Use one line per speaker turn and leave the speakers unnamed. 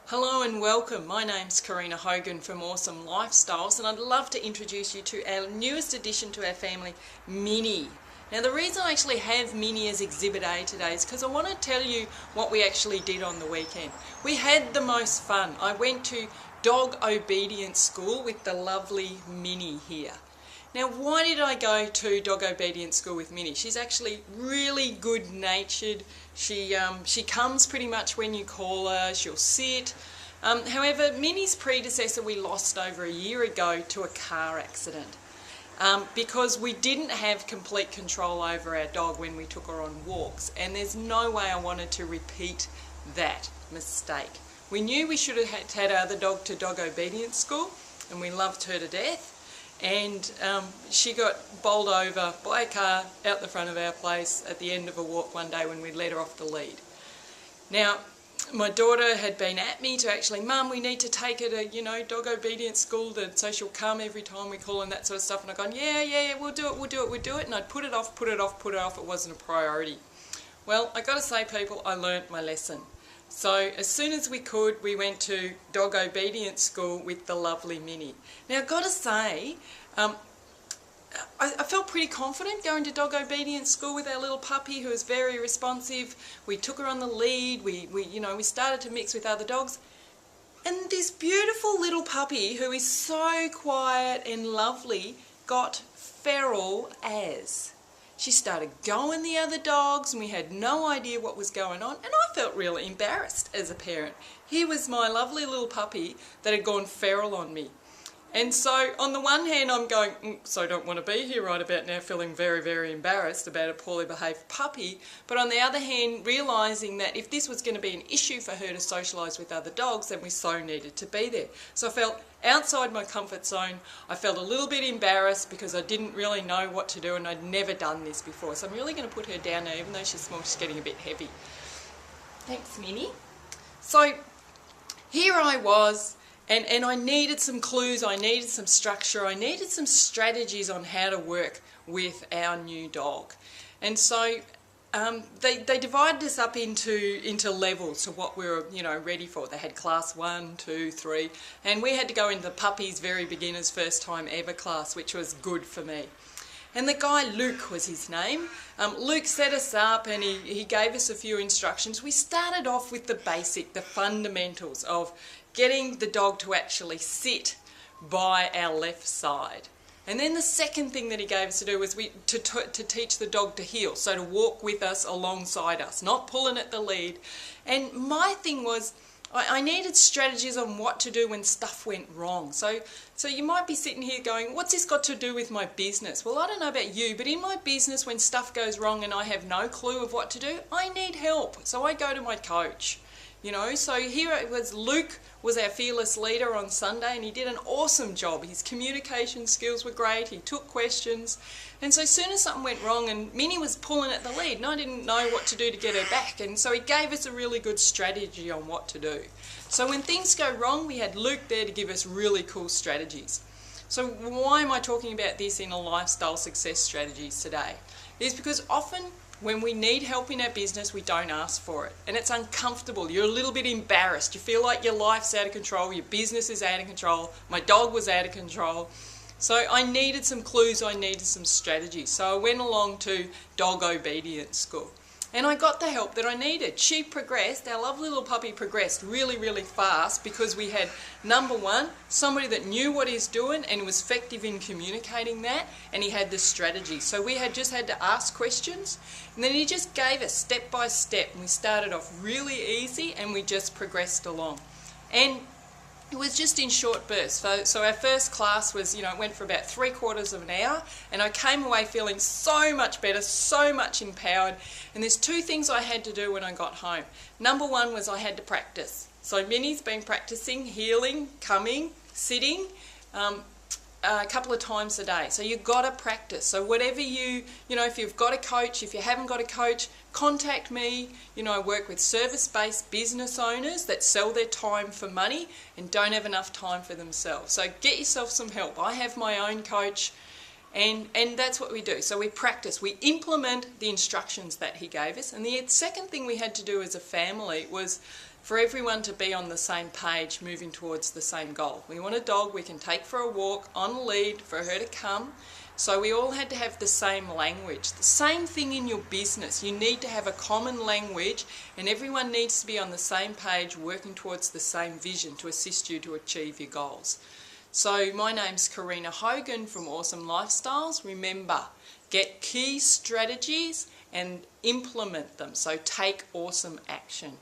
Hello and welcome. My name's Karina Hogan from Awesome Lifestyles, and I'd love to introduce you to our newest addition to our family, Minnie. Now the reason I actually have Minnie as Exhibit A today is because I want to tell you what we actually did on the weekend. We had the most fun. I went to dog obedience school with the lovely Minnie here. Now why did I go to dog obedience school with Minnie? She's actually really good natured. She comes pretty much when you call her, she'll sit. However, Minnie's predecessor we lost over a year ago to a car accident because we didn't have complete control over our dog when we took her on walks, and there's no way I wanted to repeat that mistake. We knew we should have had our other dog to dog obedience school, and we loved her to death. And she got bowled over by a car out the front of our place at the end of a walk one day when we let her off the lead. Now, my daughter had been at me to actually, Mum, we need to take her to, dog obedience school so she'll come every time we call and that sort of stuff. And I've gone, yeah, we'll do it. And I'd put it off. It wasn't a priority. Well, I got to say, people, I learnt my lesson. So as soon as we could, we went to dog obedience school with the lovely Minnie. Now I've got to say, I felt pretty confident going to dog obedience school with our little puppy who was very responsive. We took her on the lead, we started to mix with other dogs. And this beautiful little puppy who is so quiet and lovely got feral as. She started going the other dogs and we had no idea what was going on, and I felt really embarrassed as a parent. Here was my lovely little puppy that had gone feral on me. And so on the one hand I'm going, so I don't want to be here right about now, feeling very, very embarrassed about a poorly behaved puppy, but on the other hand realising that if this was going to be an issue for her to socialise with other dogs, then we so needed to be there. So I felt outside my comfort zone. I felt a little bit embarrassed because I didn't really know what to do and I'd never done this before. So I'm really going to put her down now, even though she's small, she's getting a bit heavy. Thanks, Minnie. So here I was. And I needed some clues, I needed some structure, I needed some strategies on how to work with our new dog. And so they divided us up into levels to what we were ready for. They had class 1, 2, 3, and we had to go into the puppy's very beginner's first time ever class, which was good for me. And the guy, Luke was his name. Luke set us up and he gave us a few instructions. We started off with the basic, the fundamentals of getting the dog to actually sit by our left side. And then the second thing that he gave us to do was to teach the dog to heel, so to walk with us alongside us, not pulling at the lead. And my thing was, I needed strategies on what to do when stuff went wrong. So you might be sitting here going, what's this got to do with my business? Well, I don't know about you, but in my business when stuff goes wrong and I have no clue of what to do, I need help. So I go to my coach. So here it was. Luke was our fearless leader on Sunday and he did an awesome job. His communication skills were great, he took questions, and so as soon as something went wrong and Minnie was pulling at the lead and I didn't know what to do to get her back, and so he gave us a really good strategy on what to do. So when things go wrong, we had Luke there to give us really cool strategies. So why am I talking about this in a lifestyle success strategies today? It's because often when we need help in our business, we don't ask for it. And it's uncomfortable. You're a little bit embarrassed. You feel like your life's out of control, your business is out of control, my dog was out of control. So I needed some clues, I needed some strategies. So I went along to dog obedience school. And I got the help that I needed. She progressed, our lovely little puppy progressed really, really fast because we had, number one, somebody that knew what he's doing and was effective in communicating that, and he had the strategy. So we just had to ask questions, and then he just gave us step by step, and we started off really easy and we just progressed along. And it was just in short bursts. So our first class was, it went for about 3/4 of an hour, and I came away feeling so much better, so much empowered. And there's two things I had to do when I got home. Number one was I had to practice. So Minnie's been practicing, heeling, coming, sitting, a couple of times a day. So you've got to practice. So whatever if you've got a coach, if you haven't got a coach, contact me. I work with service-based business owners that sell their time for money and don't have enough time for themselves. So get yourself some help. I have my own coach, and that's what we do. So we practice. We implement the instructions that he gave us. And the second thing we had to do as a family was for everyone to be on the same page, moving towards the same goal. We want a dog we can take for a walk on a lead for her to come. So we all had to have the same language. The same thing in your business. You need to have a common language, and everyone needs to be on the same page, working towards the same vision to assist you to achieve your goals. So my name's Karina Hogan from Awesome Lifestyles. Remember, get key strategies and implement them. So take awesome action.